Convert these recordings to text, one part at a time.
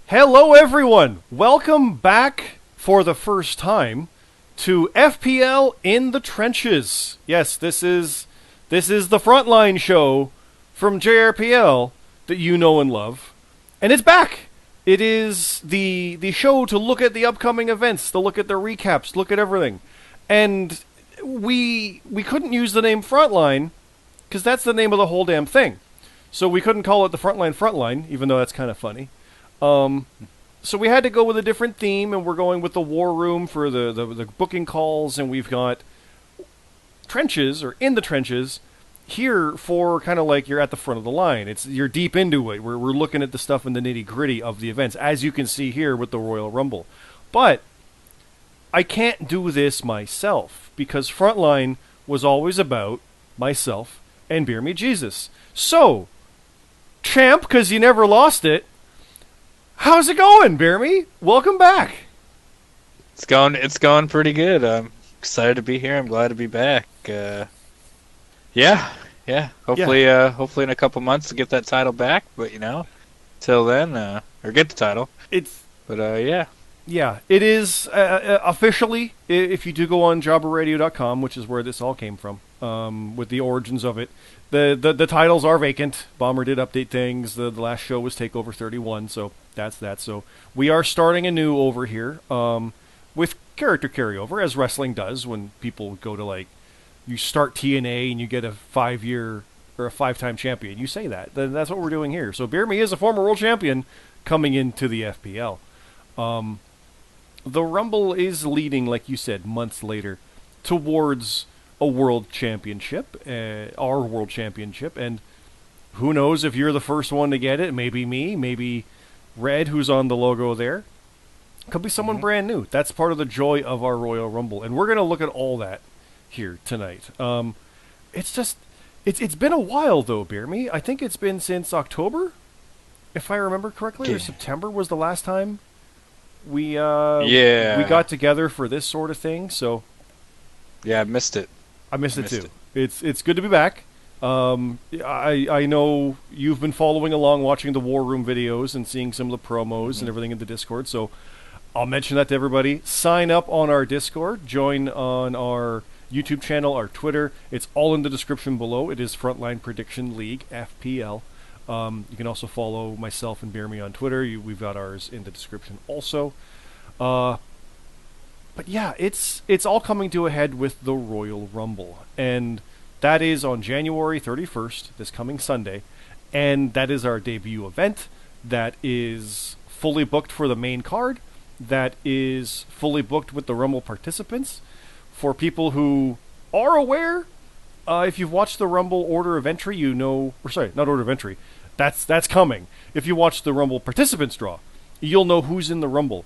Hello, everyone. Welcome back for the first time to FPL in the Trenches. Yes, this is the Frontline show from JRPL that you know and love, and it's back. It is the show to look at the upcoming events, to look at the recaps, look at everything, and we couldn't use the name Frontline because that's the name of the whole damn thing. So we couldn't call it the Frontline, even though that's kind of funny. So we had to go with a different theme, and we're going with the War Room for the booking calls, and we've got Trenches, or In the Trenches, here for kind of like you're at the front of the line. You're deep into it. We're looking at the stuff in the nitty-gritty of the events, as you can see here with the Royal Rumble. But I can't do this myself, because Frontline was always about myself and BeerMeJesus. So, champ, because you never lost it, how's it going, BeerMe? Welcome back. It's going pretty good. I'm excited to be here. I'm glad to be back. Yeah. Hopefully in a couple months to get that title back. But till then, or get the title. Yeah, it is officially. If you do go on jobberradio.com, which is where this all came from, with the origins of it, the titles are vacant. Bomber did update things. The last show was Takeover 31, so that's that. So we are starting anew over here, with character carryover, as wrestling does when people go to you start TNA and you get a 5-year or a 5-time champion. You say that. Then that's what we're doing here. So BeerMe is a former world champion coming into the FPL. The Rumble is leading, like you said, months later, towards a world championship, our world championship, and who knows if you're the first one to get it? Maybe me, maybe Red, who's on the logo there. Could be someone brand new. That's part of the joy of our Royal Rumble, and we're going to look at all that here tonight. It's been a while though, BeerMe. I think it's been since October, if I remember correctly, or September was the last time we got together for this sort of thing. So yeah, I missed it. I missed it too. It's good to be back. I know you've been following along, watching the War Room videos and seeing some of the promos and everything in the Discord. So I'll mention that to everybody. Sign up on our Discord. Join on our YouTube channel, our Twitter. It's all in the description below. It is Frontline Prediction League, FPL. You can also follow myself and BeerMe on Twitter. We've got ours in the description also. But yeah, it's all coming to a head with the Royal Rumble. And that is on January 31st, this coming Sunday. And that is our debut event. That is fully booked for the main card. That is fully booked with the Rumble participants. For people who are aware, if you've watched the Rumble order of entry, you know... Or sorry, not order of entry. That's coming. If you watch the Rumble participants draw, you'll know who's in the Rumble.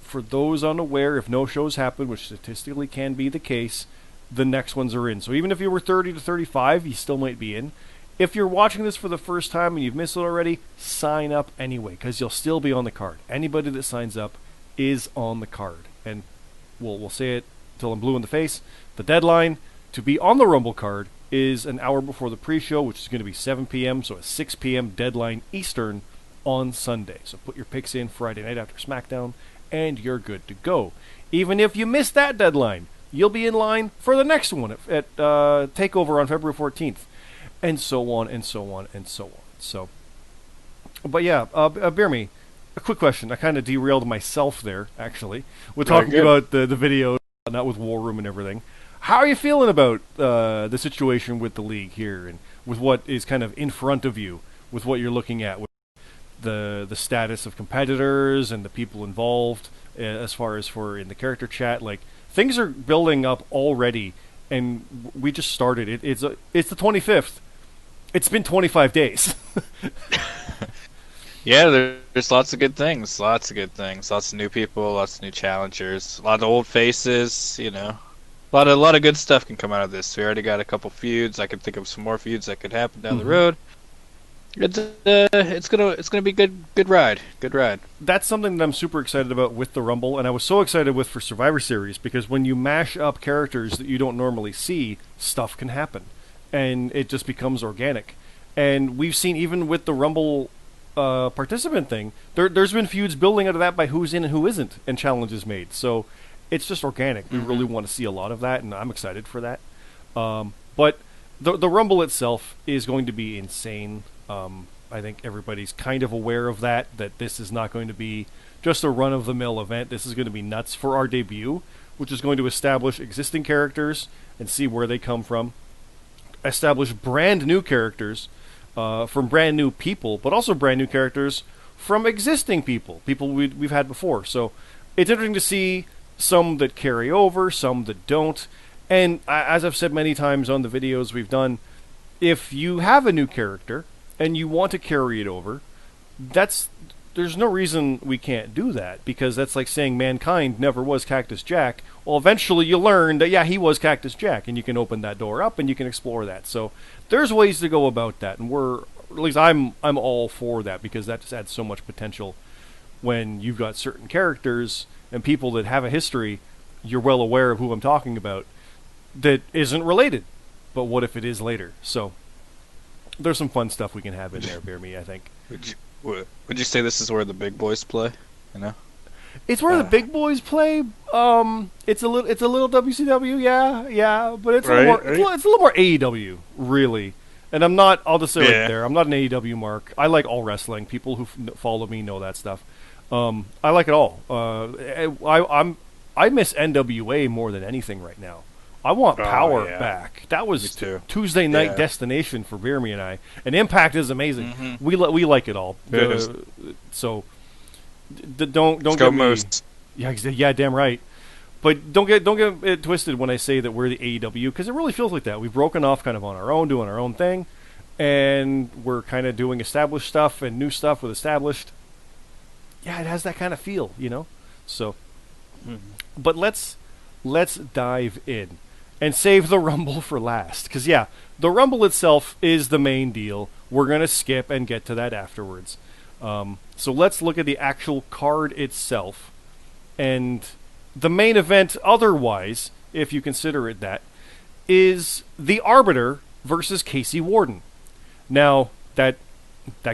For those unaware, if no shows happen, which statistically can be the case, the next ones are in. So even if you were 30 to 35, you still might be in. If you're watching this for the first time and you've missed it already, sign up anyway, because you'll still be on the card. Anybody that signs up is on the card. And we'll say it till I'm blue in the face. The deadline to be on the Rumble card is an hour before the pre-show, which is going to be 7 p.m., so a 6 p.m. deadline Eastern on Sunday. So put your picks in Friday night after SmackDown, and you're good to go. Even if you miss that deadline, you'll be in line for the next one at TakeOver on February 14th, and so on, and so on, and so on. So, but yeah, BeerMe, a quick question. I kind of derailed myself there, actually. We're talking about the video, not with War Room and everything. How are you feeling about the situation with the league here, and with what is kind of in front of you, with what you're looking at, with the status of competitors and the people involved, as far as for in the character chat? Like, things are building up already, and we just started. It's the 25th. It's been 25 days. Yeah, there's lots of good things. Lots of new people, lots of new challengers, a lot of old faces. A lot of good stuff can come out of this. We already got a couple feuds. I can think of some more feuds that could happen down the road. It's gonna be good ride. That's something that I'm super excited about with the Rumble, and I was so excited for Survivor Series, because when you mash up characters that you don't normally see, stuff can happen, and it just becomes organic. And we've seen, even with the Rumble participant thing, there's been feuds building out of that by who's in and who isn't, and challenges made. So it's just organic. We really want to see a lot of that, and I'm excited for that. But the Rumble itself is going to be insane. I think everybody's kind of aware of that this is not going to be just a run-of-the-mill event. This is going to be nuts for our debut, which is going to establish existing characters and see where they come from. Establish brand new characters from brand new people, but also brand new characters from existing people we've had before. So it's interesting to see some that carry over, some that don't. And as I've said many times on the videos we've done, if you have a new character and you want to carry it over, there's no reason we can't do that, because that's like saying Mankind never was Cactus Jack. Well, eventually you learn that, yeah, he was Cactus Jack, and you can open that door up and you can explore that. So there's ways to go about that, and at least I'm all for that, because that just adds so much potential when you've got certain characters and people that have a history, you're well aware of who I'm talking about, that isn't related. But what if it is later? So there's some fun stuff we can have in there, BeerMe, I think. Would you say this is where the big boys play? You know, it's where the big boys play. It's a little WCW, yeah, but it's a little more AEW, really. And I'm not. I'll just say right there, I'm not an AEW mark. I like all wrestling. People who follow me know that stuff. I like it all. I miss NWA more than anything right now. I want Power back. That was Tuesday night destination for BeerMe and I. And Impact is amazing. Mm-hmm. We like it all. So don't get me. Moose. Yeah, damn right. But don't get it twisted when I say that we're the AEW, because it really feels like that. We've broken off kind of on our own, doing our own thing, and we're kind of doing established stuff and new stuff with established. Yeah, it has that kind of feel, you know. So, but let's dive in. And save the Rumble for last. Because, yeah, the Rumble itself is the main deal. We're going to skip and get to that afterwards. So let's look at the actual card itself. And the main event otherwise, if you consider it that, is the Arbiter versus Casey Warden. Now, that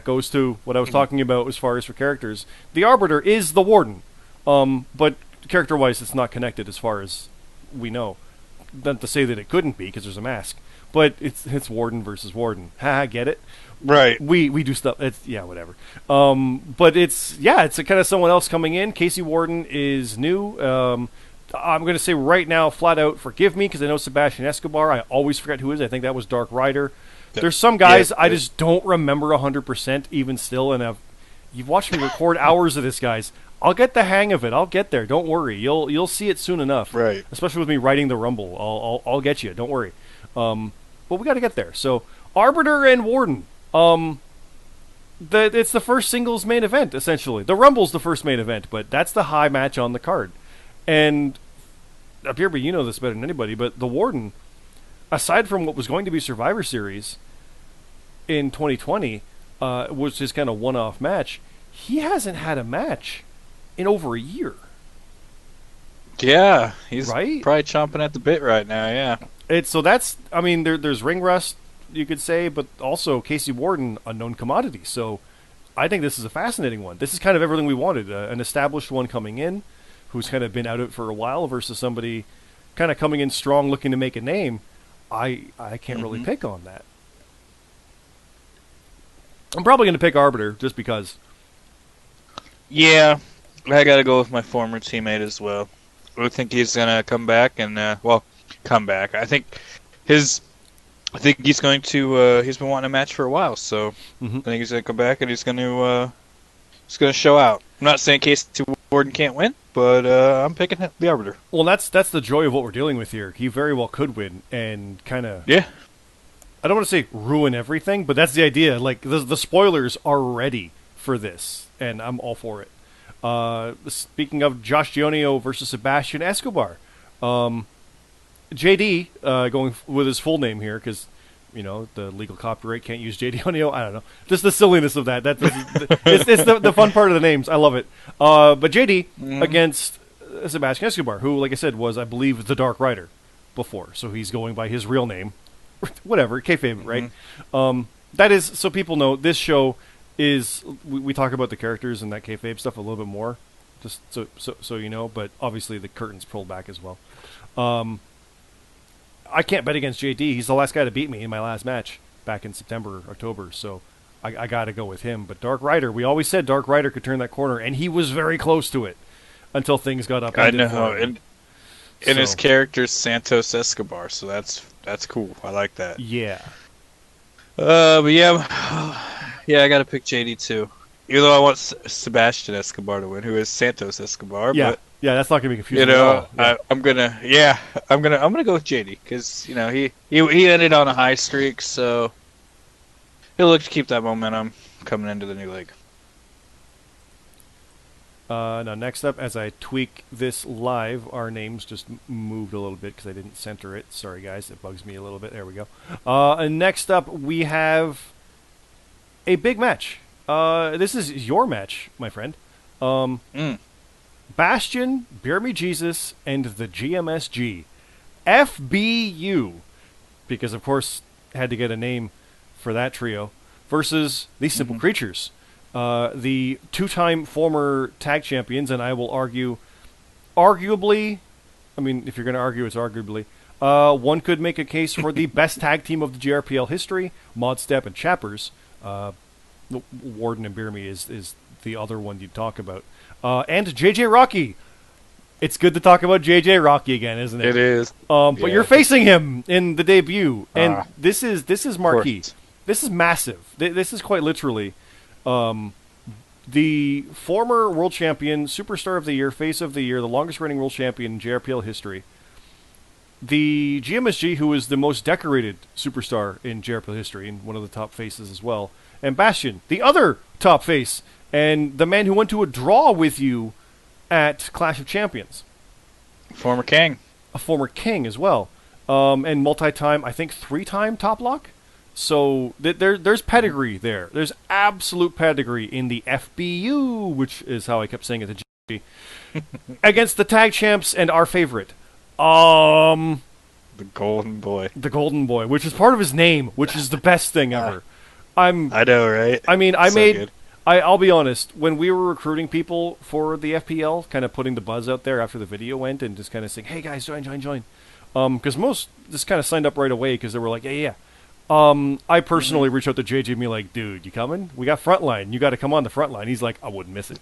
goes to what I was talking about as far as for characters. The Arbiter is the Warden. But character-wise, it's not connected as far as we know. Not to say that it couldn't be, because there's a mask, but it's Warden versus Warden. Ha, get it? Right. We do stuff. Whatever. But it's a kind of someone else coming in. Casey Warden is new. I'm going to say right now, flat out, forgive me, because I know Sebastian Escobar. I always forget who it is. I think that was Dark Rider. There's some guys I just don't remember 100% even still, and you've watched me record hours of this, guys. I'll get the hang of it. I'll get there. Don't worry. You'll see it soon enough. Right. Especially with me writing the Rumble. I'll get you. Don't worry. But we got to get there. So Arbiter and Warden. It's the first singles main event essentially. The Rumble's the first main event, but that's the high match on the card. And BeerMe, you know this better than anybody, but the Warden, aside from what was going to be Survivor Series in 2020, was his kind of one-off match. He hasn't had a match in over a year. Yeah, he's probably chomping at the bit right now, yeah. There's ring rust, you could say, but also Casey Warden, unknown commodity. So I think this is a fascinating one. This is kind of everything we wanted. An established one coming in, who's kind of been out of it for a while, versus somebody kind of coming in strong, looking to make a name. I can't really pick on that. I'm probably going to pick Arbiter, just because. Yeah, I got to go with my former teammate as well. I think he's going to come back and, come back. I think he's going to, he's been wanting a match for a while, so I think he's going to come back and he's going to show out. I'm not saying Casey Warden can't win, but I'm picking the Arbiter. Well, that's the joy of what we're dealing with here. He very well could win and kind of... Yeah. I don't want to say ruin everything, but that's the idea. Like, the spoilers are ready for this, and I'm all for it. Speaking of Josh Gionio versus Sebastian Escobar, JD, going with his full name here, because, the legal copyright can't use JD Gionio. I don't know. Just the silliness of that. It's the fun part of the names. I love it. But JD against Sebastian Escobar, who, like I said, was, I believe, the Dark Rider before. So he's going by his real name. Whatever, kayfabe, right? That is, so people know, this show is we talk about the characters and that kayfabe stuff a little bit more, just so you know. But obviously the curtain's pulled back as well. I can't bet against JD. He's the last guy to beat me in my last match back in September, October. So I got to go with him. But Dark Rider, we always said Dark Rider could turn that corner, and he was very close to it until things got up. I know. And his character's Santos Escobar, so that's cool. I like that. Yeah. But yeah, I got to pick JD too. Even though I want Sebastian Escobar to win, who is Santos Escobar. Yeah. But, yeah, that's not gonna be confusing. You know, at all. Yeah. I'm gonna go with JD because you know he ended on a high streak, so he'll look to keep that momentum coming into the new league. Now, next up, as I tweak this live, our names just moved a little bit because I didn't center it. Sorry, guys. It bugs me a little bit. There we go. And next up, we have a big match. This is your match, my friend. Bastion, BeerMeJesus, and the GMSG. FBU. Because, of course, had to get a name for that trio. Versus the Simple Creatures. The two-time former tag champions, and I will argue, arguably, I mean, if you're going to argue, it's arguably, one could make a case for the best tag team of the JRPL history, Modstep and Chappers. Warden and BeerMe is the other one you'd talk about. And JJ Rocky. It's good to talk about JJ Rocky again, isn't it? It is. But you're facing him in the debut, and this is marquee. This is massive. This is quite literally the former world champion, superstar of the year, face of the year, the longest reigning world champion in JRPL history. The GMSG, who is the most decorated superstar in JRPL history, and one of the top faces as well. And Bastion, the other top face, and the man who went to a draw with you at Clash of Champions. Former king. A former king as well. And multi-time, I think 3-time top lock. So there's pedigree there. There's absolute pedigree in the FBU, which is how I kept saying it to G. Against the tag champs and our favorite. The Golden Boy. The Golden Boy, which is part of his name, which is the best thing ever. I know, right? I mean, I'll be honest, when we were recruiting people for the FPL, kind of putting the buzz out there after the video went and just kind of saying, hey guys, join. Because most just kind of signed up right away because they were like, yeah. I personally reached out to JJ and be like, dude, you coming? We got Frontline. You got to come on the Frontline. He's like, I wouldn't miss it.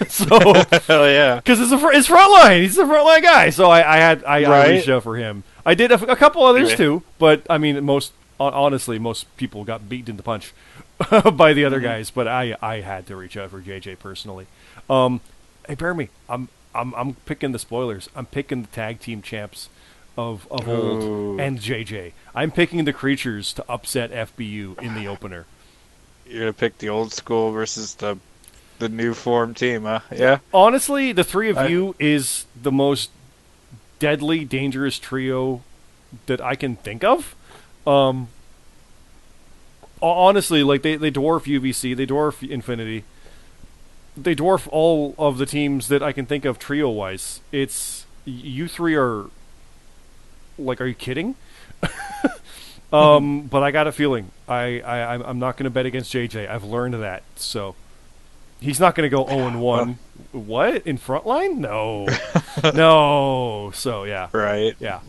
So, hell yeah. Because it's Frontline. He's the Frontline guy. So I reached out for him. I did a couple others too, but I mean, honestly, most people got beaten in the punch by the other guys. But I had to reach out for JJ personally. Hey, bear me. I'm picking the spoilers. I'm picking the tag team champs of old and JJ. I'm picking the Creatures to upset FBU in the opener. You're gonna pick the old school versus the new form team, huh? Yeah. Honestly, the three of you is the most deadly, dangerous trio that I can think of. Honestly, like they dwarf UVC, they dwarf Infinity, they dwarf all of the teams that I can think of trio-wise. It's you three are. Like, are you kidding? But I got a feeling. I'm not going to bet against JJ. I've learned that. So he's not going to go 0-1. What? In Frontline? No. No. So, yeah. Right. Yeah.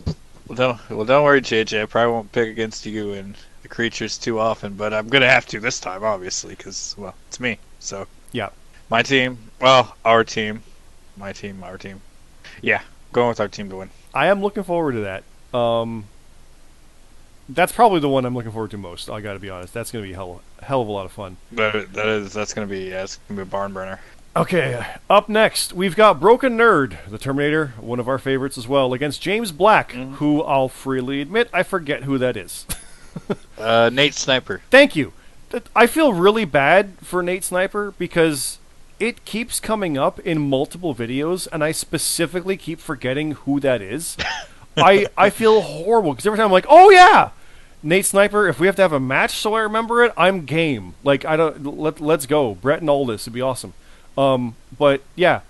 Well, don't worry, JJ. I probably won't pick against you and the Creatures too often, but I'm going to have to this time, obviously, because, well, it's me. So, yeah. My team. Well, our team. My team, our team. Yeah. Going with our team to win. I am looking forward to that. That's probably the one I'm looking forward to most. I got to be honest. That's going to be hell of a lot of fun. That's going to be it's going to be a barn burner. Okay, up next we've got Broken Nerd, the Terminator, one of our favorites as well, against James Black, who I'll freely admit I forget who that is. Nate Sniper. Thank you. I feel really bad for Nate Sniper because it keeps coming up in multiple videos, and I specifically keep forgetting who that is. I feel horrible because every time I'm like, oh yeah, Nate Sniper. If we have to have a match so I remember it, I'm game. Like let's go. Brett and Aldis would be awesome. But yeah,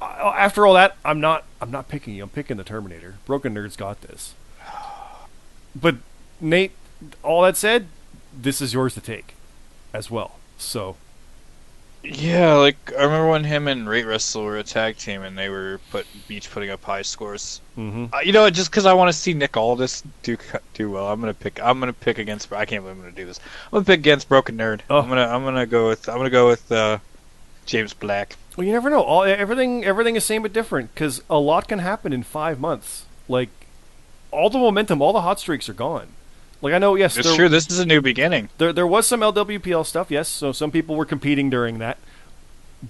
after all that, I'm not picking you. I'm picking the Terminator. Broken Nerd's got this. But Nate, all that said, this is yours to take. as well. So Yeah, like I remember when him and Rate Wrestle were a tag team, and they were each putting up high scores. You know, just because I want to see Nick Aldis do well, I'm gonna pick against. I can't believe I'm gonna do this. I'm gonna pick against Broken Nerd. Oh. I'm gonna go with James Black. well, you never know. Everything is same but different because a lot can happen in 5 months. Like all the momentum, all the hot streaks are gone. Like I know, yes, It's true. This is a new beginning. There was some LWPL stuff, yes. So some people were competing during that,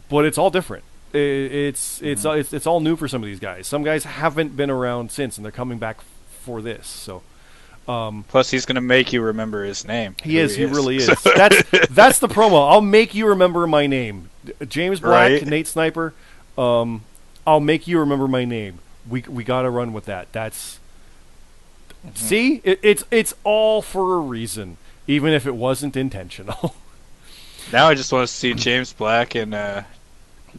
but it's all different. It's all new for some of these guys. Some guys haven't been around since, and they're coming back for this. So Plus, he's gonna make you remember his name. he really is. That's the promo. I'll make you remember my name, James Black, Right. Nate Sniper. I'll make you remember my name. We got to run with that. That's see, it's all for a reason, even if it wasn't intentional. Now I just want to see James Black and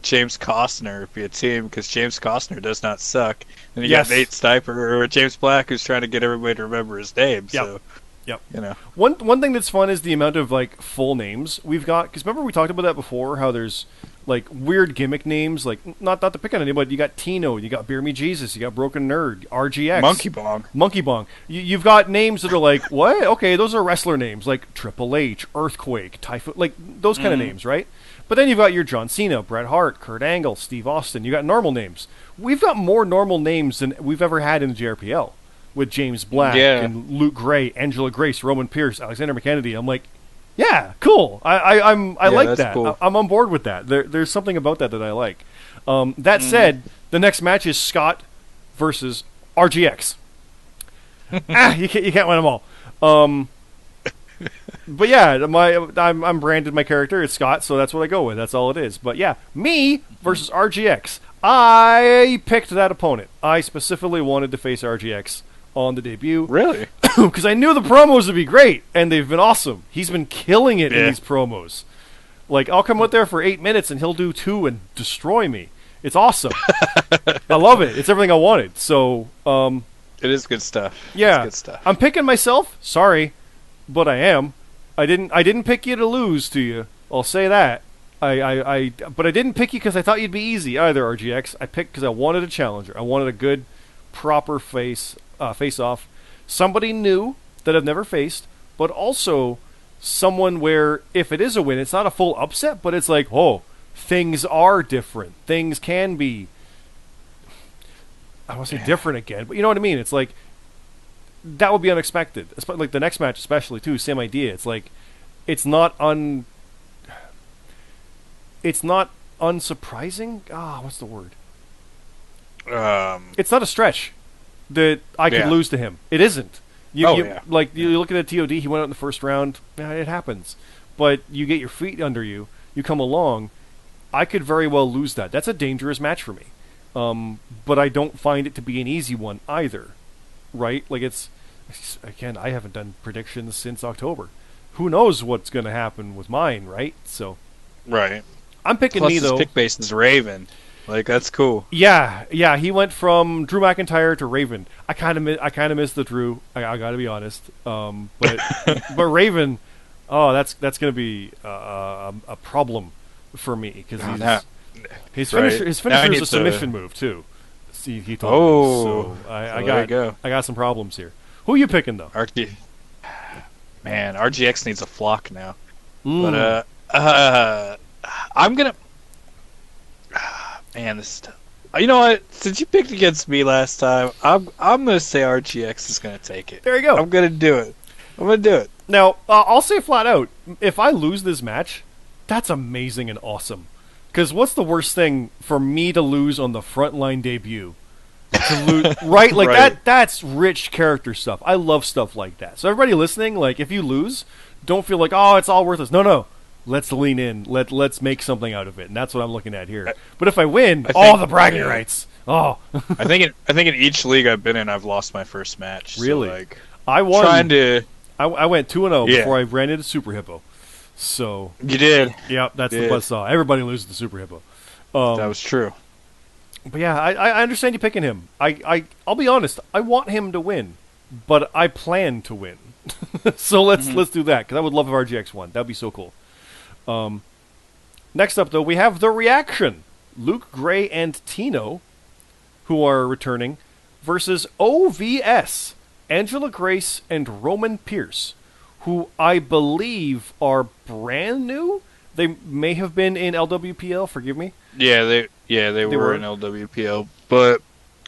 James Costner be a team, because James Costner does not suck. And you Yes. got Nate Sniper or James Black, who's trying to get everybody to remember his name. Yep. So, Yep. you know. One thing that's fun is the amount of like full names we've got. Because remember we talked about that before, how there's like weird gimmick names, like not to pick on anybody, but you got Tino, you got BeerMeJesus, you got Broken Nerd, RGX, Monkey Bong. You've got names that are like, what? Okay, those are wrestler names, like Triple H, Earthquake, Typhoon, like those kind of names, right? But then you've got your John Cena, Bret Hart, Kurt Angle, Steve Austin. You got normal names. We've got more normal names than we've ever had in the JRPL. With James Black and Luke Gray, Angela Grace, Roman Pierce, Alexander McKennedy. I'm like, yeah, cool. I like that. Cool. I'm on board with that. There's something about that I like. That said, the next match is Scott versus RGX. You can't win them all. But yeah, I'm branded my character. It's Scott, so that's what I go with. That's all it is. But yeah, me versus RGX. I picked that opponent. I specifically wanted to face RGX on the debut. Really? Because I knew the promos would be great, and they've been awesome. He's been killing it in these promos. Like, I'll come out there for 8 minutes, and he'll do 2 and destroy me. It's awesome. I love it. It's everything I wanted. So, it is good stuff. yeah, It's good stuff. I'm picking myself. Sorry, but I am. I didn't pick you to lose to you. I'll say that. But I didn't pick you because I thought you'd be easy either, RGX. I picked because I wanted a challenger. I wanted a good, proper face-off. Somebody new that I've never faced, but also someone where if it is a win, it's not a full upset, but it's like, oh, things are different. Things can be, I don't want to say different again, but you know what I mean? It's like, that would be unexpected. Like the next match especially, too, same idea. It's like, it's not unsurprising. What's the word? It's not a stretch that I could lose to him. It isn't. Like you look at the TOD, he went out in the first round. It happens, but you get your feet under you. You come along. I could very well lose that. That's a dangerous match for me. But I don't find it to be an easy one either. Right? Like it's again, I haven't done predictions since October. Who knows what's going to happen with mine? Right? So. Right. I'm picking Plus me though. His pick base is Raven. Like that's cool. Yeah. He went from Drew McIntyre to Raven. I kind of missed the Drew. I got to be honest. But Raven, that's going to be a problem for me because his finisher is a submission move too. See, he told me. So I got some problems here. Who are you picking though? RGX needs a flock now. But I'm gonna. Man, this is tough. You know what? Since you picked against me last time, I'm gonna say RGX is gonna take it. There you go. I'm gonna do it. Now, I'll say flat out, if I lose this match, that's amazing and awesome. Because what's the worst thing for me to lose on the Frontline debut? To lose, right? Like Right. that's rich character stuff. I love stuff like that. So everybody listening, like if you lose, don't feel like, oh, it's all worthless. No. Let's lean in. Let's make something out of it, and that's what I'm looking at here. But if I win, the bragging rights. Oh, I think in each league I've been in, I've lost my first match. Really? So, like, I won. I went 2-0 Yeah. before I ran into Super Hippo. So you did. yeah, that's the buzzsaw. Everybody loses to Super Hippo. That was true. But yeah, I understand you picking him. I'll be honest. I want him to win, but I plan to win. So let's do that because I would love if RGX won. That'd be so cool. Next up, though, we have The Reaction. Luke Gray and Tino, who are returning, versus OVS, Angela Grace and Roman Pierce, who I believe are brand new. They may have been in LWPL, forgive me. Yeah, they were in LWPL, but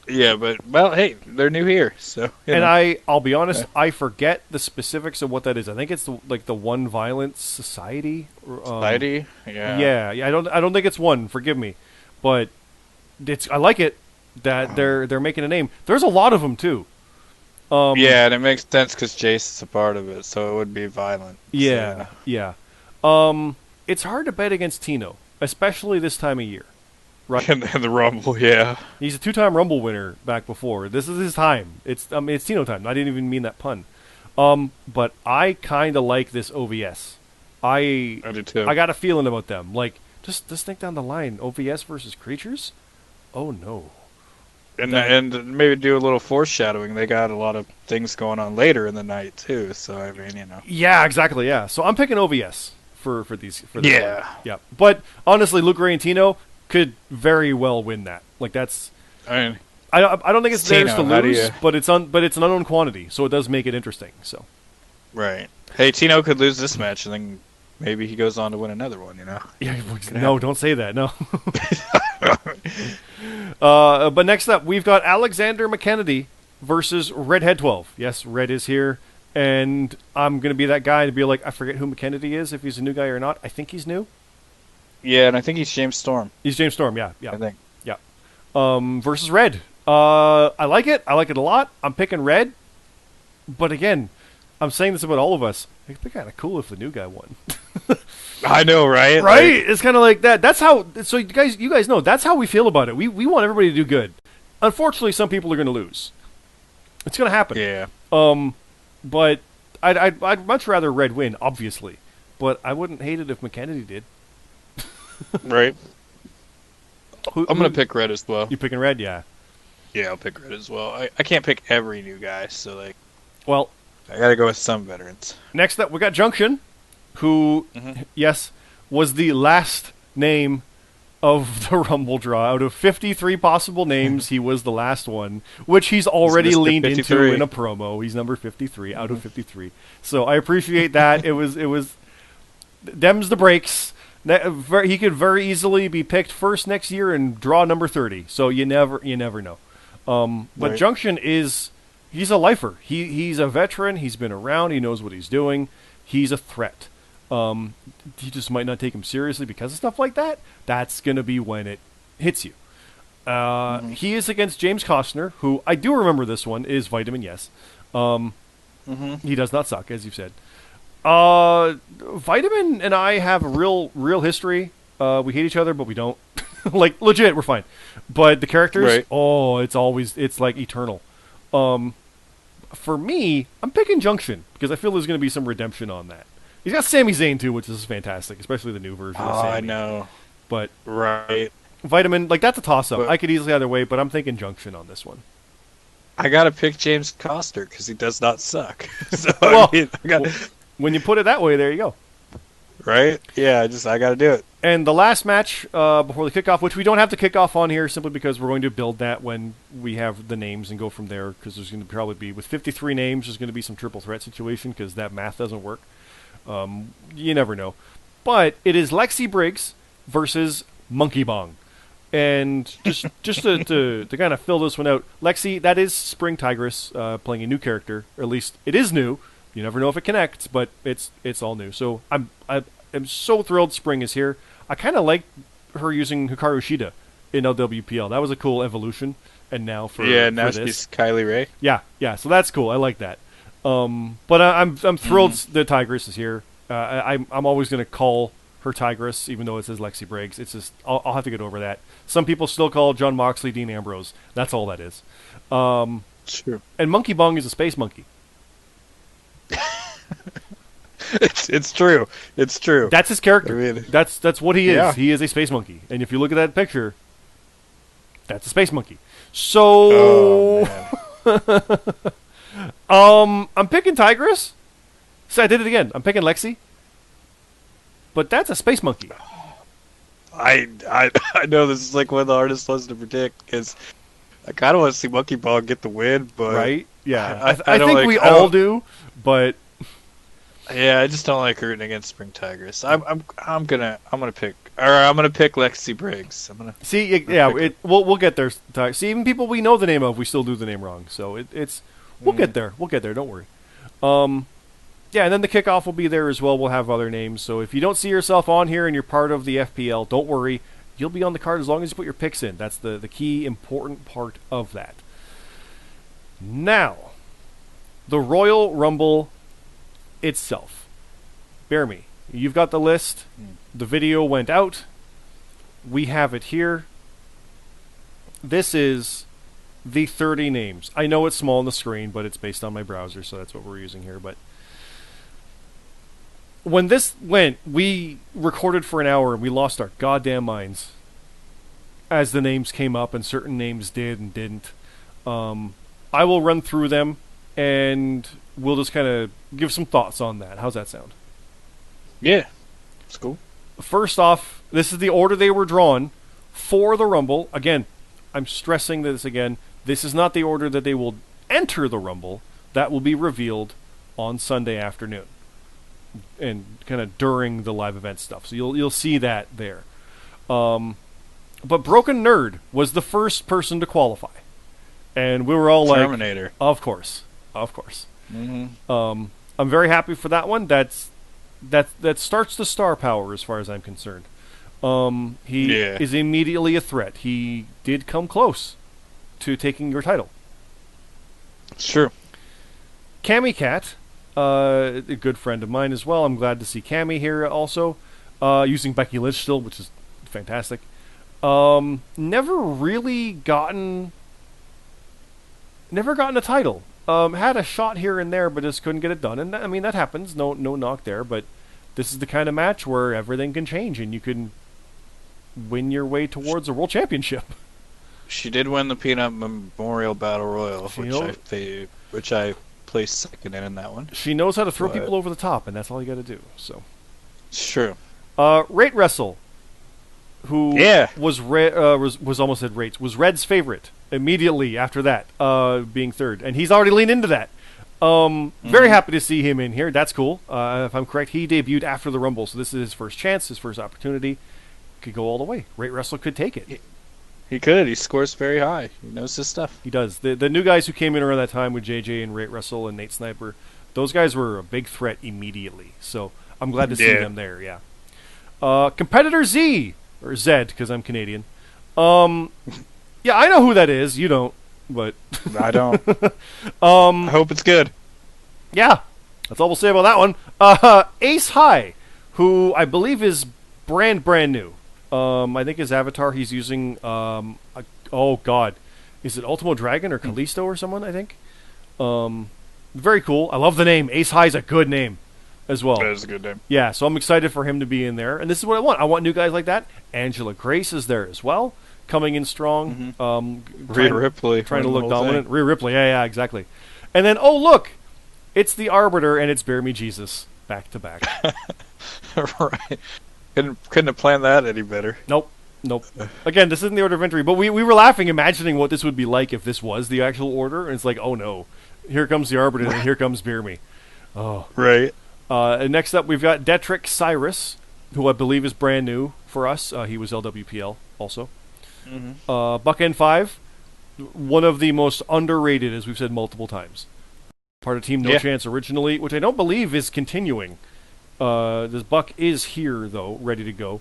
well, hey, they're new here, so. I'll be honest, I forget the specifics of what that is. I think it's the One Violence Society. Society, yeah. Yeah. I don't think it's one. Forgive me, but I like it that they're making a name. There's a lot of them too. Yeah, and it makes sense because Jace is a part of it, so it would be violent. Yeah, so. Yeah. It's hard to bet against Tino, especially this time of year. Right. In the Rumble, yeah. He's a 2-time Rumble winner back before. This is his time. It's Tino time. I didn't even mean that pun. But I kind of like this OVS. I do too. I got a feeling about them. Like, just think down the line. OVS versus Creatures? Oh, no. And maybe do a little foreshadowing. They got a lot of things going on later in the night, too. So, I mean, Yeah, exactly, yeah. So I'm picking OVS for this. Yeah. One. Yeah. But, honestly, Luke Gray and Tino could very well win that. Like, that's... I mean, I don't think it's theirs to lose, but it's an unknown quantity, so it does make it interesting. So, right. Hey, Tino could lose this match, and then maybe he goes on to win another one. Yeah. No, don't say that. No. But next up, we've got Alexander McKennedy versus Redhead 12. Yes, Red is here, and I'm gonna be that guy to be like, I forget who McKennedy is, if he's a new guy or not. I think he's new. Yeah, and I think he's James Storm. He's James Storm, yeah. I think. Yeah. Versus Red. I like it. I like it a lot. I'm picking Red. But again, I'm saying this about all of us. It'd be kind of cool if the new guy won. I know, right? Right? It's kind of like that. That's how... So you guys know, that's how we feel about it. We want everybody to do good. Unfortunately, some people are going to lose. It's going to happen. Yeah. But I'd much rather Red win, obviously. But I wouldn't hate it if McKennedy did. Right. I'm going to pick Red as well. You picking Red? Yeah. Yeah, I'll pick Red as well. I can't pick every new guy, so well, I got to go with some veterans. Next up, we got Junction, who, yes, was the last name of the Rumble draw. Out of 53 possible names, he was the last one, which he's already leaned 53. Into in a promo. He's number 53 out of 53. So I appreciate that. It was them's the breaks. He could very easily be picked first next year and draw number 30. So you never know. But right. Junction he's a lifer. He's a veteran. He's been around. He knows what he's doing. He's a threat. You just might not take him seriously because of stuff like that. That's going to be when it hits you. He is against James Costner, who I do remember this one is Vitamin Yes. He does not suck, as you've said. Vitamin and I have a real history. We hate each other, but we don't. Like, legit, we're fine. But the characters, right. It's like eternal. For me, I'm picking Junction, because I feel there's going to be some redemption on that. He's got Sami Zayn, too, which is fantastic, especially the new version of Sami. I know. But, right. Vitamin, that's a toss-up. I could easily either way, but I'm thinking Junction on this one. I got to pick James Costner, because he does not suck. So, well, when you put it that way, there you go. Right? Yeah, I got to do it. And the last match before the kickoff, which we don't have to kick off on here simply because we're going to build that when we have the names and go from there, because there's going to probably be, with 53 names, there's going to be some triple threat situation because that math doesn't work. You never know. But it is Lexi Briggs versus Monkey Bong. And just to kind of fill this one out, Lexi, that is Spring Tigress playing a new character, or at least it is new. You never know if it connects, but it's all new. So I'm so thrilled Spring is here. I kind of like her using Hikaru Shida in LWPL. That was a cool evolution. And now now for this, she's Kylie Ray. Yeah. So that's cool. I like that. But I'm thrilled the Tigress is here. I'm always going to call her Tigress, even though it says Lexi Briggs. It's just I'll have to get over that. Some people still call John Moxley Dean Ambrose. That's all that is. Sure. And Monkey Bong is a space monkey. It's true. It's true. That's his character. I mean, that's what he is. Yeah. He is a space monkey. And if you look at that picture, that's a space monkey. So, I'm picking Tigress. So I did it again. I'm picking Lexi. but that's a space monkey. I know this is like one of the hardest ones to predict because I kind of want to see Monkey Ball get the win, but right? Yeah, I I don't think like, we I all don't- do, but Yeah, I just don't like rooting against Spring Tigress. I'm gonna pick Lexi Briggs. see, we'll get there. See, even people we know the name of, we still do the name wrong. So it's we'll get there. We'll get there. Don't worry. Yeah, and then the kickoff will be there as well. We'll have other names. So if you don't see yourself on here and you're part of the FPL, don't worry. You'll be on the card as long as you put your picks in. That's the key important part of that. Now, the Royal Rumble itself. Bear me. You've got the list. The video went out. We have it here. This is the 30 names. I know it's small on the screen, but it's based on my browser, so that's what we're using here. But when this went, we recorded for an hour and we lost our goddamn minds as the names came up and certain names did and didn't. I will run through them and we'll just kind of give some thoughts on that. How's that sound? Yeah, it's cool. First off, this is the order they were drawn for the Rumble. Again, I'm stressing this again. This is not the order that they will enter the Rumble. That will be revealed on Sunday afternoon and kind of during the live event stuff. So you'll see that there. But Broken Nerd was the first person to qualify. And we were all Terminator. Like, of course. Mm-hmm. I'm very happy for that one. That starts the star power as far as I'm concerned. He is immediately a threat. He did come close to taking your title. Sure. Cammy Cat, a good friend of mine as well. I'm glad to see Cammy here also. Using Becky Lynch still, which is fantastic. Never really gotten a title. Had a shot here and there, but just couldn't get it done. And I mean, that happens. No knock there. But this is the kind of match where everything can change, and you can win your way towards a world championship. She did win the Peanut Memorial Battle Royal, which I placed second in that one. She knows how to throw people over the top, and that's all you got to do. So, sure. Rate Wrestle, who was almost at Rates, was Red's favorite immediately after that, being third, and he's already leaned into that. Very happy to see him in here. That's cool. If I'm correct, he debuted after the Rumble, so this is his first chance, his first opportunity. Could go all the way. Rate Wrestle could take it. He could. He scores very high. He knows his stuff. He does. The new guys who came in around that time with JJ and Rate Wrestle and Nate Sniper, those guys were a big threat immediately. So I'm glad to see them there. Yeah. Competitor Z or Zed because I'm Canadian. Yeah, I know who that is. You don't, but I don't. I hope it's good. Yeah, that's all we'll say about that one. Ace High, who I believe is brand new. I think his avatar he's using. Oh God, is it Ultimo Dragon or Callisto or someone? I think. Very cool. I love the name. Ace High is a good name as well. That is a good name. Yeah, so I'm excited for him to be in there, and this is what I want. I want new guys like that. Angela Grace is there as well, coming in strong. Rhea Ripley trying to look dominant. Rhea Ripley, yeah, exactly. And then look, it's the Arbiter and it's BeerMeJesus back to back. Right. Couldn't have planned that any better. Nope. Again, this isn't the order of entry, but we were laughing, imagining what this would be like if this was the actual order, and it's like, oh no, here comes the Arbiter, and here comes BeerMe. Oh. Right. And next up, we've got Detrick Cyrus, who I believe is brand new for us. He was LWPL also. Buck N5, one of the most underrated, as we've said multiple times. Part of Team No Chance originally, which I don't believe is continuing. This Buck is here, though, ready to go.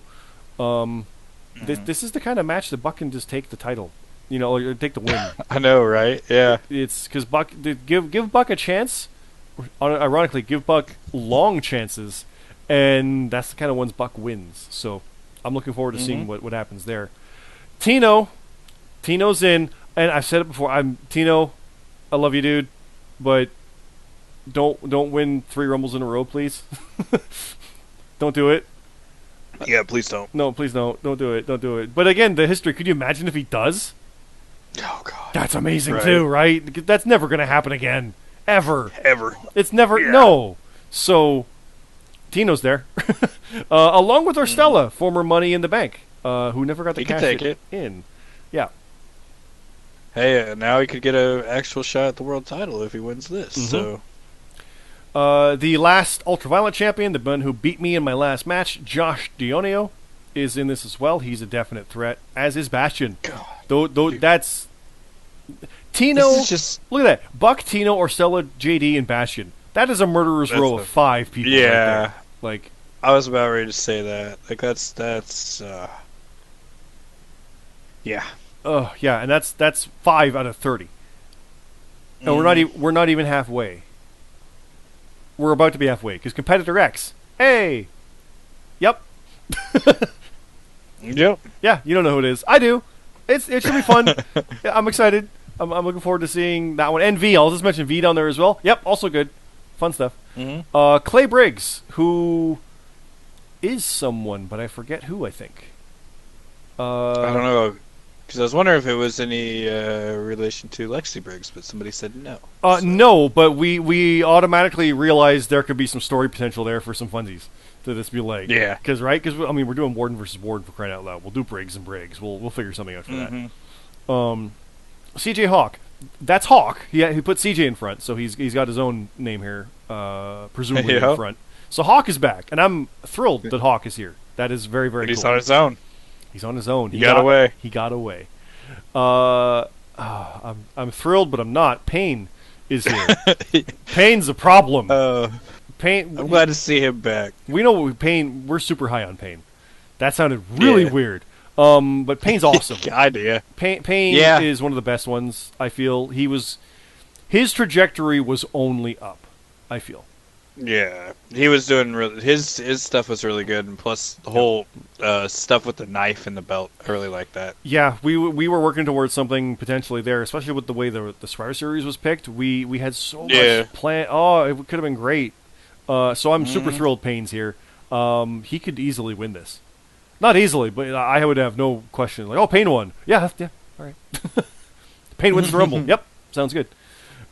This is the kind of match that Buck can just take the title, or take the win. I know, right? Yeah. It's because Buck give Buck a chance. Ironically, give Buck long chances, and that's the kind of ones Buck wins. So I'm looking forward to seeing what happens there. Tino's in, and I've said it before. Tino, I love you, dude, but don't win 3 Rumbles in a row, please. Don't do it. Yeah, please don't. No, please don't. Don't do it. Don't do it. But again, the history. Could you imagine if he does? Oh God, that's amazing too, right? That's never going to happen again, ever. Ever. It's never. No. So, Tino's there, along with Orstella, former Money in the Bank, who never got to cash it in. Yeah. Hey, now he could get an actual shot at the world title if he wins this. Mm-hmm. So, the last Ultraviolet champion, the man who beat me in my last match, Josh Dionio, is in this as well. He's a definite threat, as is Bastion. God, though that's Tino. This is just... Look at that: Buck, Tino, Orstella, JD, and Bastion. That is a murderer's row of 5 people. Yeah, right there. Like, I was about ready to say that. Like that's yeah. Yeah, and that's 5 out of 30. And we're not even halfway. We're about to be halfway because competitor X. Hey. Yep. Yep. Yeah, you don't know who it is. I do. It should be fun. Yeah, I'm excited. I'm looking forward to seeing that one. And V. I'll just mention V down there as well. Yep, also good. Fun stuff. Mm-hmm. Clay Briggs, who is someone, but I forget who. I think. I don't know. Because I was wondering if it was any relation to Lexi Briggs, but somebody said no. So. No, but we automatically realized there could be some story potential there for some funsies to this be like. Yeah. Because I mean, we're doing Warden versus Warden for crying out loud. We'll do Briggs and Briggs. We'll figure something out for that. CJ Hawk. That's Hawk. He put CJ in front, so he's got his own name here, presumably in front. So Hawk is back, and I'm thrilled that Hawk is here. That is very, very cool. He's on his own. He's on his own. He got away. He got away. I'm thrilled, but I'm not. Pain is here. Pain's a problem. Pain. I'm glad to see him back. We know Pain. We're super high on Pain. That sounded really weird. But Pain's awesome. Idea. Pain is one of the best ones. I feel his trajectory was only up. I feel. Yeah, he was doing his stuff was really good, and plus the whole stuff with the knife and the belt. I really like that. Yeah, we were working towards something potentially there, especially with the way the Survivor Series was picked. We had so much plan. Oh, it could have been great. So I'm super thrilled. Pain's here. He could easily win this. Not easily, but I would have no question. Like, Pain won. Yeah, all right. Pain wins the Rumble. Yep, sounds good.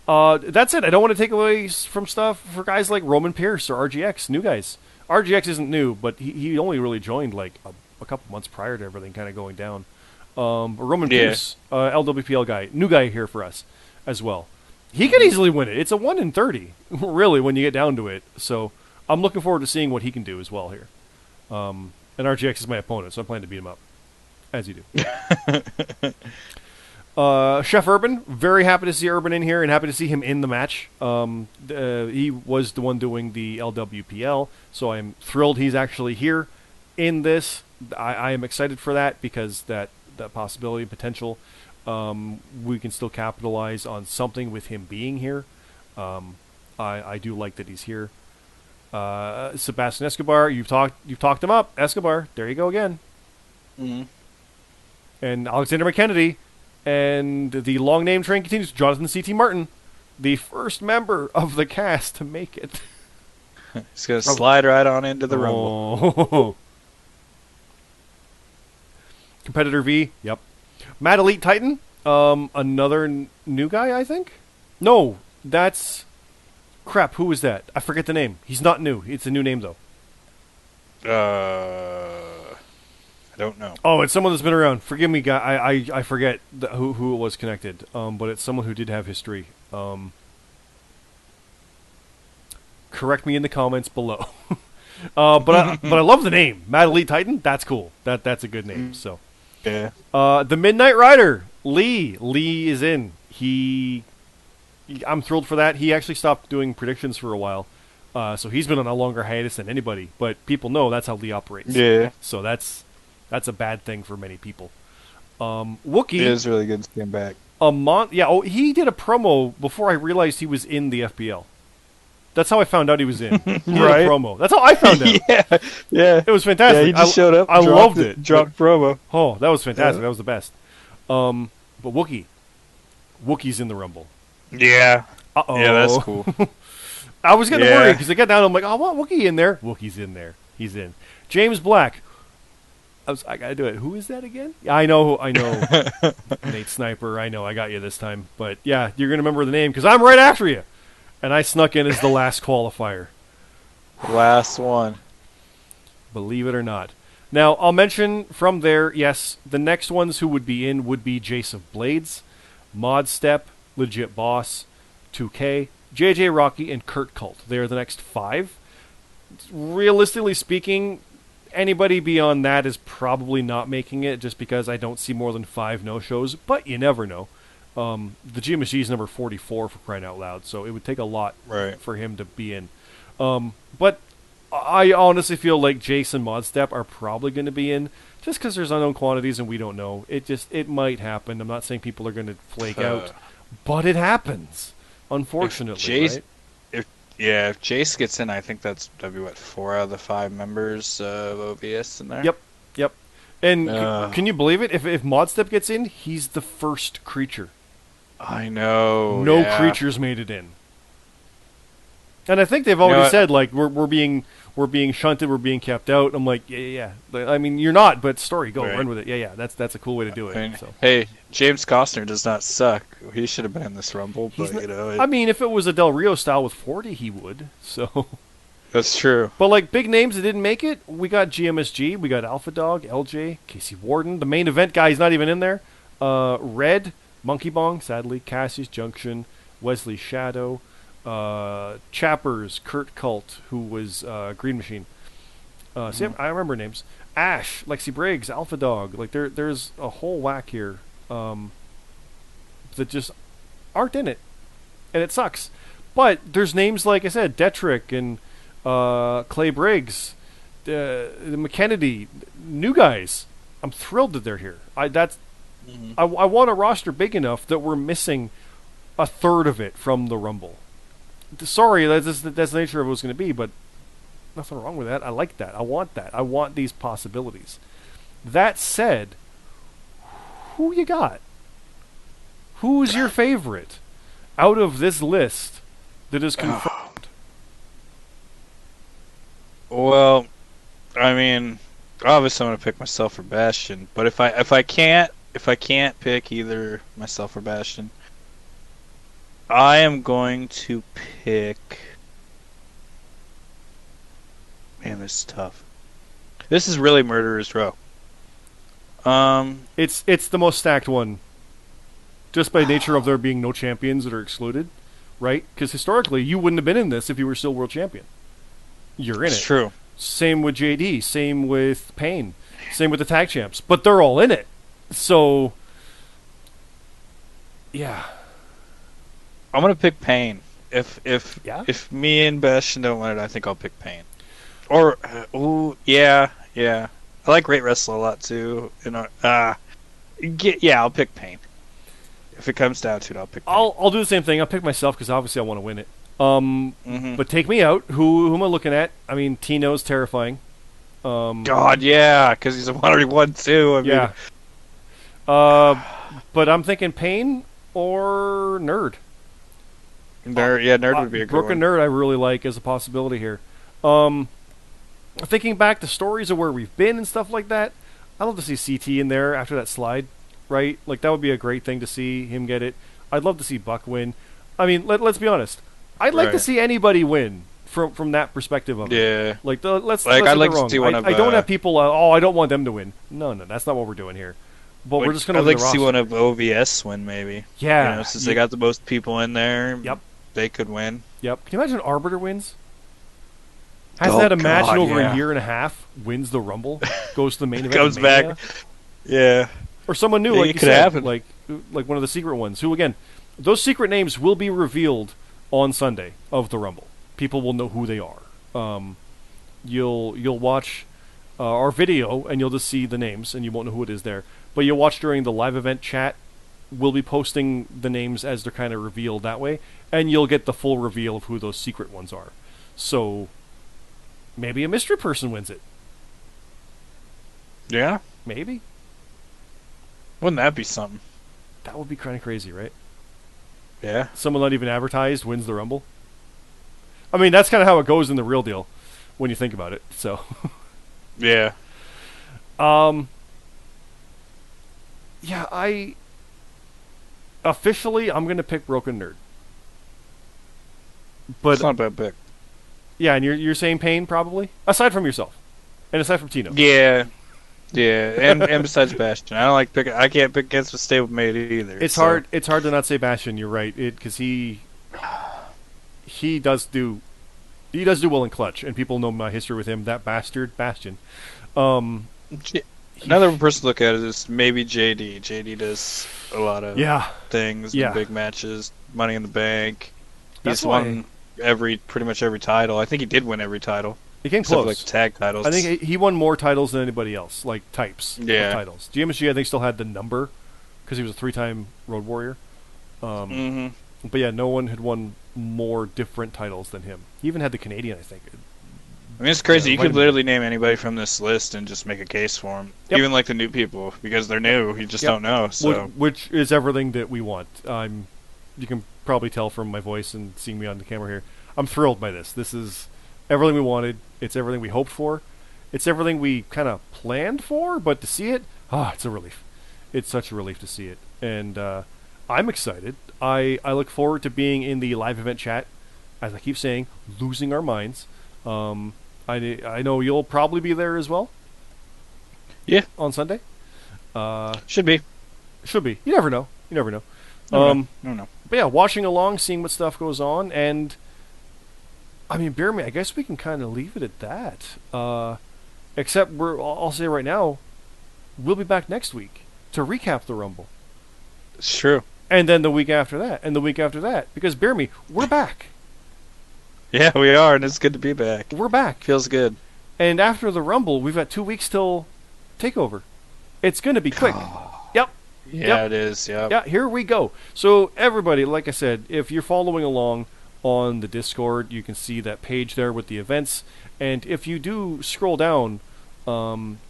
That's it. I don't want to take away from stuff for guys like Roman Pierce or RGX, new guys. RGX isn't new, but he only really joined like a couple months prior to everything kind of going down. But Roman Pierce, LWPL guy, new guy here for us as well. He could easily win it. It's a 1 in 30, really, when you get down to it. So I'm looking forward to seeing what he can do as well here. And RGX is my opponent, so I plan to beat him up, as you do. Chef Urban, very happy to see Urban in here and happy to see him in the match. He was the one doing the LWPL, so I'm thrilled he's actually here in this. I am excited for that because that possibility, potential, we can still capitalize on something with him being here. I do like that he's here. Sebastian Escobar, you've talked him up. Escobar, there you go again. And Alexander McKennedy. And the long name train continues. Jonathan C.T. Martin, the first member of the cast to make it. He's going to slide right on into the Rumble. Competitor V, yep. Mad Elite Titan, another new guy, I think? No, that's... Crap, who was that? I forget the name. He's not new. It's a new name, though. I don't know. Oh, it's someone that's been around. Forgive me, guy. I forget who it was connected. But it's someone who did have history. Correct me in the comments below. But I love the name, Mad Elite Titan. That's cool. That's a good name. So, yeah. The Midnight Rider, Lee. Lee is in. I'm thrilled for that. He actually stopped doing predictions for a while. So he's been on a longer hiatus than anybody. But people know that's how Lee operates. Yeah. So that's a bad thing for many people. Wookie. It is really good to see him back. He did a promo before I realized he was in the FPL. That's how I found out he was in. He did a promo. That's how I found out. yeah. It was fantastic. Yeah, he just showed up. I loved it. Dropped promo. Oh, that was fantastic. Yeah. That was the best. But Wookie's in the Rumble. Yeah. Uh-oh. Yeah, that's cool. I was getting worried because I got down. I'm like, I want Wookie in there. Wookie's in there. He's in. James Black. I gotta do it. Who is that again? I know. Nate Sniper. I know. I got you this time. But yeah, you're gonna remember the name because I'm right after you. And I snuck in as the last qualifier. Last one. Believe it or not. Now, I'll mention from there, yes, the next ones who would be in would be Jace of Blades, Modstep, Legit Boss, 2K, JJ Rocky, and Kurt Cult. They are the next 5. Realistically speaking, anybody beyond that is probably not making it just because I don't see more than 5 no-shows, but you never know. The GMSG is number 44 for crying out loud, so it would take a lot for him to be in. But I honestly feel like Jace and Modstep are probably going to be in just because there's unknown quantities and we don't know. It might happen. I'm not saying people are going to flake out, but it happens, unfortunately. If Jace gets in, I think that'd be what, 4 out of the 5 members of OBS in there. Yep. And can you believe it? If Modstep gets in, he's the first creature. I know. No creatures made it in. And I think they've already said, like, we're being shunted, we're being kept out. I'm like, yeah. I mean, you're not, but story, go, run with it. Yeah, that's a cool way to do it. I mean, so. Hey, James Costner does not suck. He should have been in this Rumble, but, I mean, if it was a Del Rio style with 40, he would, so... That's true. But, like, big names that didn't make it, we got GMSG, we got Alpha Dog, LJ, Casey Warden, the main event guy, he's not even in there. Red, Monkey Bong, sadly, Cassius Junction, Wesley Shadow... Chappers, Kurt Cult, who was Green Machine. See, I remember names. Ash, Lexi Briggs, Alpha Dog. Like there's a whole whack here that just aren't in it, and it sucks. But there's names like I said, Detrick and Clay Briggs, McKennedy, new guys. I'm thrilled that they're here. I want a roster big enough that we're missing a third of it from the Rumble. Sorry, that's the nature of what it's going to be, but nothing wrong with that. I like that. I want that. I want these possibilities. That said, who you got? Who's your favorite out of this list that is confirmed? Well, I mean, obviously I'm going to pick myself or Bastion, but if I can't pick either myself or Bastion, I am going to pick... Man, this is tough. This is really Murderer's Row. It's the most stacked one. Just by nature of there being no champions that are excluded, right? Because historically, you wouldn't have been in this if you were still world champion. You're in it. It's true. Same with JD. Same with Payne. Same with the tag champs. But they're all in it. So, yeah. I'm gonna pick Payne. If me and Bastion don't win it, I think I'll pick Payne. Or yeah. I like Great Wrestler a lot too. I'll pick Payne. If it comes down to it, I'll pick Payne. I'll do the same thing. I'll pick myself because obviously I want to win it. But take me out. Who am I looking at? I mean, Tino's terrifying. God, yeah, because he's already won too. I mean, but I'm thinking Payne or Nerd. Nerd would be a good Brooke one. and Nerd I really like as a possibility here. Thinking back to stories of where we've been and stuff like that, I'd love to see CT in there after that slide, right? Like, that would be a great thing to see him get it. I'd love to see Buck win. I mean, let's be honest. I'd like to see anybody win from that perspective of it. Yeah. Like, let's I'd get like it wrong. to see one of... I don't have people, I don't want them to win. No, that's not what we're doing here. But we're just going to I'd like to see one of OVS win, maybe. Yeah. Since they got the most people in there. Yep. They could win. Yep. Can you imagine Arbiter wins? Hasn't had a match in over a year and a half, wins the Rumble, goes to the main event, comes back. Yeah. Or someone new, like you said, like one of the secret ones, who, again, those secret names will be revealed on Sunday of the Rumble. People will know who they are. You'll watch our video, and you'll just see the names, and you won't know who it is there. But you'll watch during the live event chat. We'll be posting the names as they're kind of revealed that way, and you'll get the full reveal of who those secret ones are. So, maybe a mystery person wins it. Yeah. Maybe. Wouldn't that be something? That would be kind of crazy, right? Yeah. Someone not even advertised wins the Rumble. I mean, that's kind of how it goes in the real deal, when you think about it. So. Yeah. Yeah, officially, I'm going to pick Broken Nerd. But it's not a bad pick. Yeah, and you're saying Payne probably aside from yourself, and aside from Tino. Yeah, yeah, and besides Bastion, I don't like pick. I can't pick against a stablemate either. It's so. hard. It's hard to not say Bastion. You're right. Because he does do well in clutch, and people know my history with him. That bastard Bastion. Another person to look at is maybe JD. JD does a lot of things in big matches. Money in the Bank. He's won pretty much every title. I think he did win every title. He came close. Like the tag titles. I think he won more titles than anybody else, like types of Yeah. titles. GMSG, I think, still had the number because he was a 3-time Road Warrior. But yeah, no one had won more different titles than him. He even had the Canadian, I think. I mean, it's crazy. You could literally name anybody from this list and just make a case for them. Yep. Even like the new people, because they're new. You just don't know. So. Which is everything that we want. You can probably tell from my voice and seeing me on the camera here. I'm thrilled by this. This is everything we wanted. It's everything we hoped for. It's everything we kind of planned for, but to see it, it's a relief. It's such a relief to see it. And I'm excited. I look forward to being in the live event chat, as I keep saying, losing our minds. I know you'll probably be there as well. Yeah. On Sunday. Should be. Should be. You never know. You never know. No. But yeah, watching along, seeing what stuff goes on, and I mean, BeerMe, I guess we can kind of leave it at that. Except I'll say right now, we'll be back next week to recap the Rumble. It's true. And then the week after that, and the week after that, because BeerMe, we're back. Yeah, we are, and it's good to be back. We're back. Feels good. And after the Rumble, we've got 2 weeks till Takeover. It's going to be quick. Yep. Yeah, it is. Yep. Yeah, here we go. So everybody, like I said, if you're following along on the Discord, you can see that page there with the events. And if you do scroll down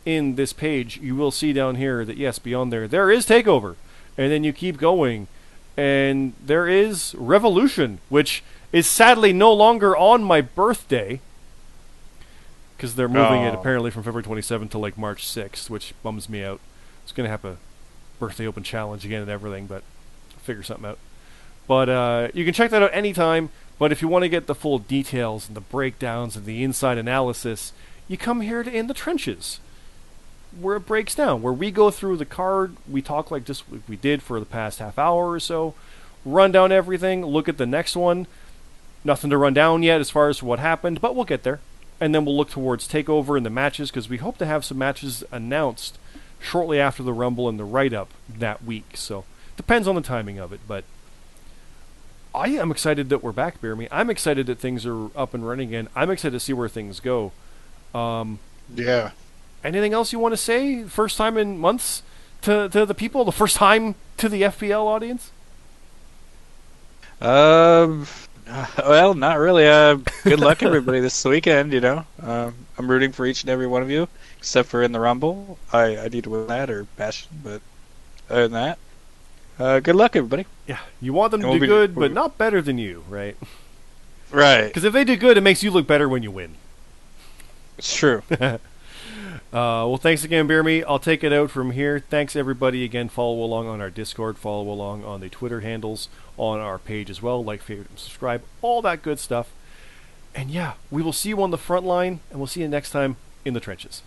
in this page, you will see down here that, yes, beyond there is Takeover. And then you keep going. And there is Revolution, which is sadly no longer on my birthday. Because they're moving it apparently from February 27th to like March 6th, which bums me out. It's going to have a birthday open challenge again and everything, but I'll figure something out. But you can check that out anytime. But if you want to get the full details and the breakdowns and the inside analysis, you come here to In the Trenches, where it breaks down, where we go through the card, we talk like just we did for the past half hour or so, run down everything, look at the next one. Nothing to run down yet as far as what happened, but we'll get there. And then we'll look towards Takeover and the matches, because we hope to have some matches announced shortly after the Rumble and the write-up that week. So, depends on the timing of it, but I am excited that we're back, BeerMe. I'm excited that things are up and running again. I'm excited to see where things go. Yeah. Anything else you want to say? First time in months to the people? The first time to the FPL audience? Well, not really. Good luck, everybody, this weekend, I'm rooting for each and every one of you, except for in the Rumble. I need to win that or Bastion, but other than that, good luck, everybody. Yeah, you want them to do good, but not better than you, right? Right. Because if they do good, it makes you look better when you win. It's true. Well, thanks again, BeerMe. I'll take it out from here. Thanks, everybody. Again, follow along on our Discord. Follow along on the Twitter handles, on our page as well. Like, favorite, and subscribe. All that good stuff. And yeah, we will see you on the front line, and we'll see you next time in the trenches.